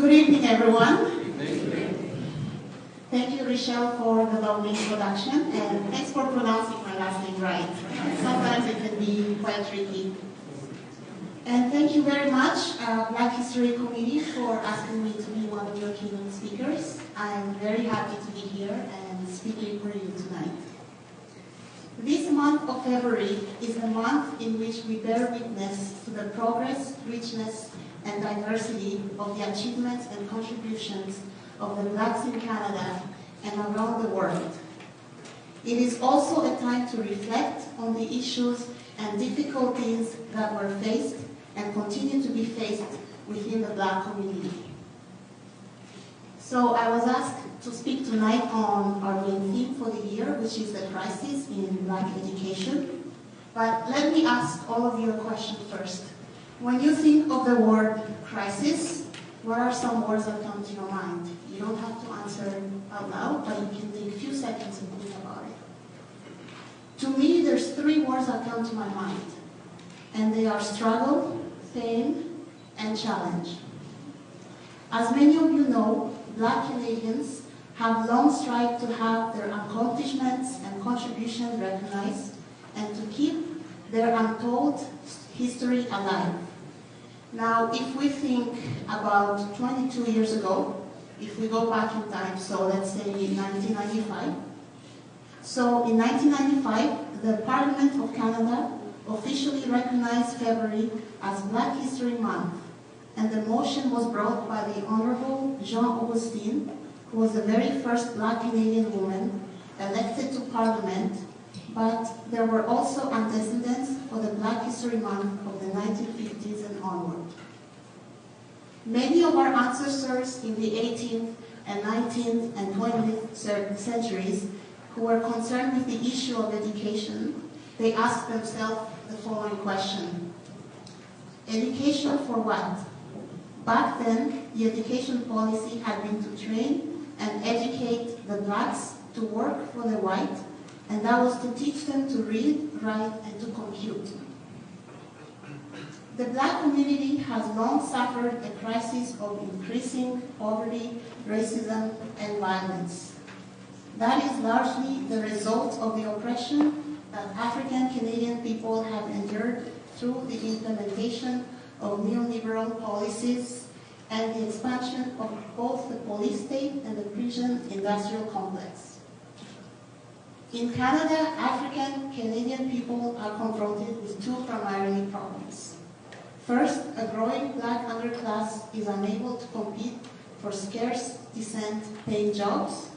Good evening, everyone. Thank you, Rochelle, for the lovely introduction, and thanks for pronouncing my last name right. Sometimes it can be quite tricky. And thank you very much, Black History Committee, for asking me to be one of your keynote speakers. I'm very happy to be here and speaking for you tonight. This month of February is a month in which we bear witness to the progress, richness, and diversity of the achievements and contributions of the Blacks in Canada and around the world. It is also a time to reflect on the issues and difficulties that were faced and continue to be faced within the Black community. So I was asked to speak tonight on our main theme for the year, which is the crisis in Black education. But let me ask all of you a question first. When you think of the word crisis, what are some words that come to your mind? You don't have to answer out loud, but you can take a few seconds and think about it. To me, there's three words that come to my mind, and they are struggle, pain, and challenge. As many of you know, Black Canadians have long strived to have their accomplishments and contributions recognized and to keep their untold history alive. Now, if we think about 22 years ago, if we go back in time, so let's say in 1995. So in 1995, the Parliament of Canada officially recognized February as Black History Month, and the motion was brought by the Honorable Jean Augustine, who was the very first Black Canadian woman elected to Parliament, but there were also antecedents for the Black History Month of the 1950s and onward. Many of our ancestors in the 18th and 19th and 20th centuries who were concerned with the issue of education, they asked themselves the following question: education for what? Back then, the education policy had been to train and educate the Blacks to work for the white, and that was to teach them to read, write, and to compute. The Black community has long suffered a crisis of increasing poverty, racism, and violence. That is largely the result of the oppression that African Canadian people have endured through the implementation of neoliberal policies and the expansion of both the police state and the prison industrial complex. In Canada, African Canadian people are confronted with two primary problems. First, a growing Black underclass is unable to compete for scarce, decent paying jobs.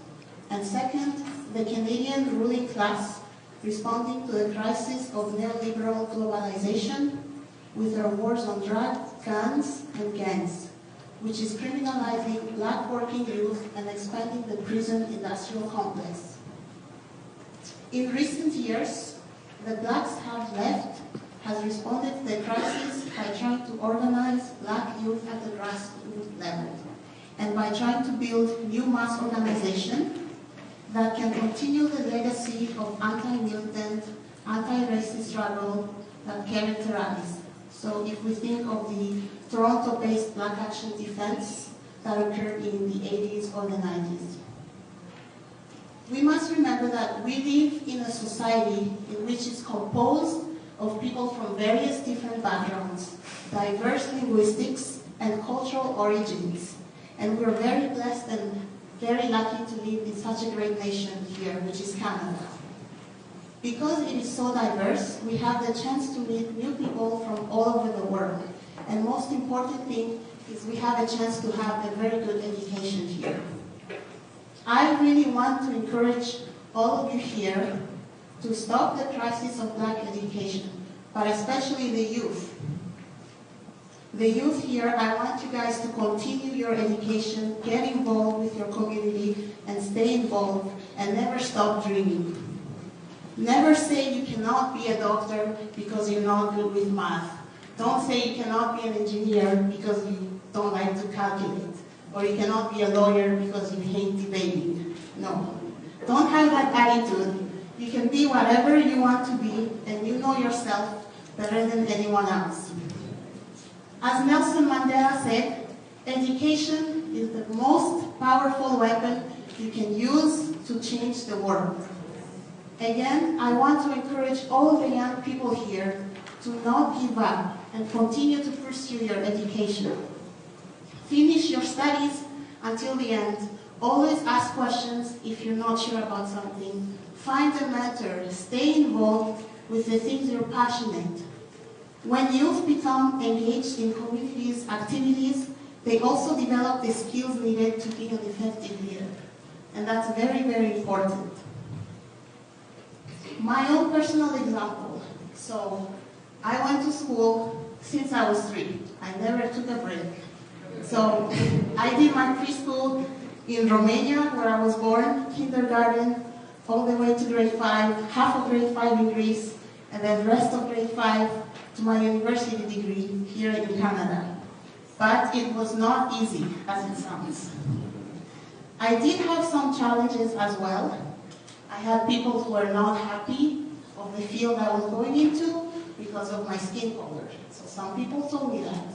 And second, the Canadian ruling class, responding to the crisis of neoliberal globalization with their wars on drugs, guns, and gangs, which is criminalizing Black working youth and expanding the prison industrial complex. In recent years, the Blacks has responded to the crisis by trying to organize Black youth at the grassroots level and by trying to build new mass organization that can continue the legacy of anti-militant, anti-racist struggle that characterized. So if we think of the Toronto-based Black Action Defense that occurred in the 80s or the 90s. We must remember that we live in a society in which is composed of people from various different backgrounds, diverse linguistics, and cultural origins. And we're very blessed and very lucky to live in such a great nation here, which is Canada. Because it is so diverse, we have the chance to meet new people from all over the world. And most important thing is we have a chance to have a very good education here. I really want to encourage all of you here to stop the crisis of Black education, but especially the youth. The youth here, I want you guys to continue your education, get involved with your community, and stay involved, and never stop dreaming. Never say you cannot be a doctor because you're not good with math. Don't say you cannot be an engineer because you don't like to calculate. Or you cannot be a lawyer because you hate debating. No. Don't have that attitude. You can be whatever you want to be, and you know yourself better than anyone else. As Nelson Mandela said, Education is the most powerful weapon you can use to change the world. Again, I want to encourage all the young people here to not give up and continue to pursue your education. Finish your studies until the end. Always ask questions if you're not sure about something. Find a mentor. Stay involved with the things you're passionate. When youth become engaged in communities, activities, they also develop the skills needed to be an effective leader. And that's very, very important. My own personal example. So, I went to school since I was 3. I never took a break. So, I did my preschool in Romania, where I was born, kindergarten, all the way to grade 5, half of grade 5 in Greece, and then the rest of grade 5 to my university degree here in Canada. But it was not easy, as it sounds. I did have some challenges as well. I had people who were not happy of the field I was going into because of my skin color. So some people told me that.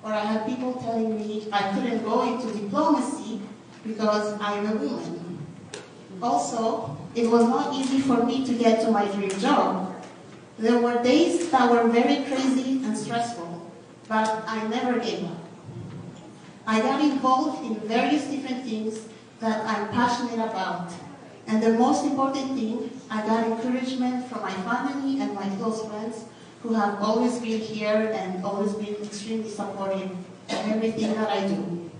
Or I had people telling me I couldn't go into diplomacy because I'm a woman. Also, it was not easy for me to get to my dream job. There were days that were very crazy and stressful, but I never gave up. I got involved in various different things that I'm passionate about. And the most important thing, I got encouragement from my family and my close friends who have always been here and always been extremely supportive of everything that I do.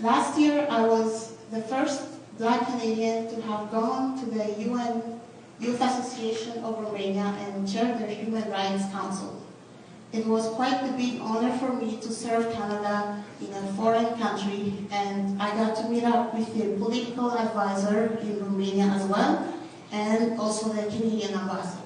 Last year, I was the first Black Canadian to have gone to the UN Youth Association of Romania and chaired their Human Rights Council. It was quite a big honor for me to serve Canada in a foreign country, and I got to meet up with the political advisor in Romania as well, and also the Canadian ambassador.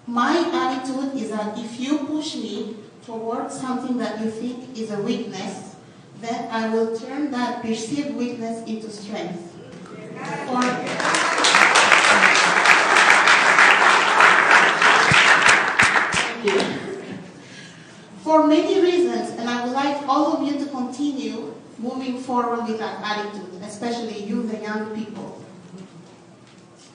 My attitude is that if you push me towards something that you think is a weakness, then I will turn that perceived weakness into strength. For many reasons, and I would like all of you to continue moving forward with that attitude, especially you, the young people.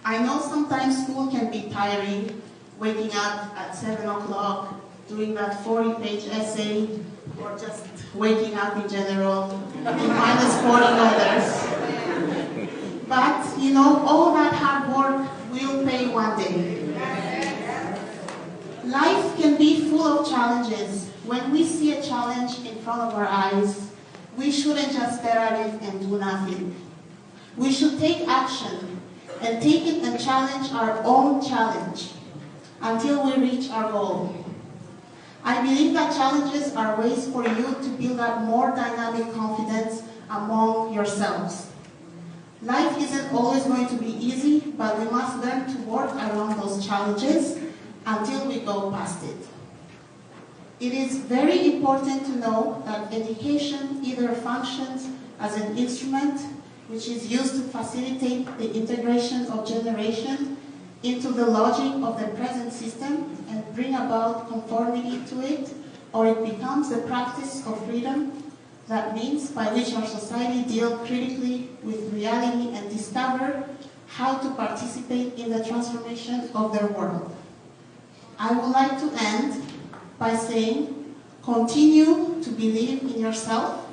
I know sometimes school can be tiring, waking up at 7 o'clock, doing that 40-page essay, or just waking up in general, in minus 40 weathers. But, you know, all that hard work will pay one day. Life can be full of challenges. When we see a challenge in front of our eyes, we shouldn't just stare at it and do nothing. We should take action and take it and challenge our own challenge until we reach our goal. I believe that challenges are ways for you to build up more dynamic confidence among yourselves. Life isn't always going to be easy, but we must learn to work around those challenges until we go past it. It is very important to know that education either functions as an instrument which is used to facilitate the integration of generation into the logic of the present system and bring about conformity to it, or it becomes the practice of freedom, that means by which our society deals critically with reality and discover how to participate in the transformation of their world. I would like to end by saying, continue to believe in yourself,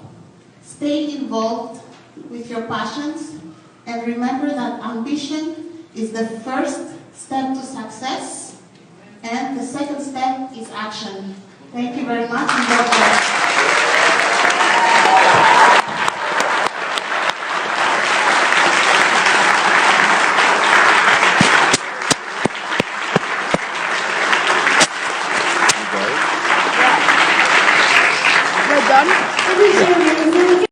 stay involved with your passions, and remember that ambition is the first step to success, and the second step is action. Thank you very much, and God bless.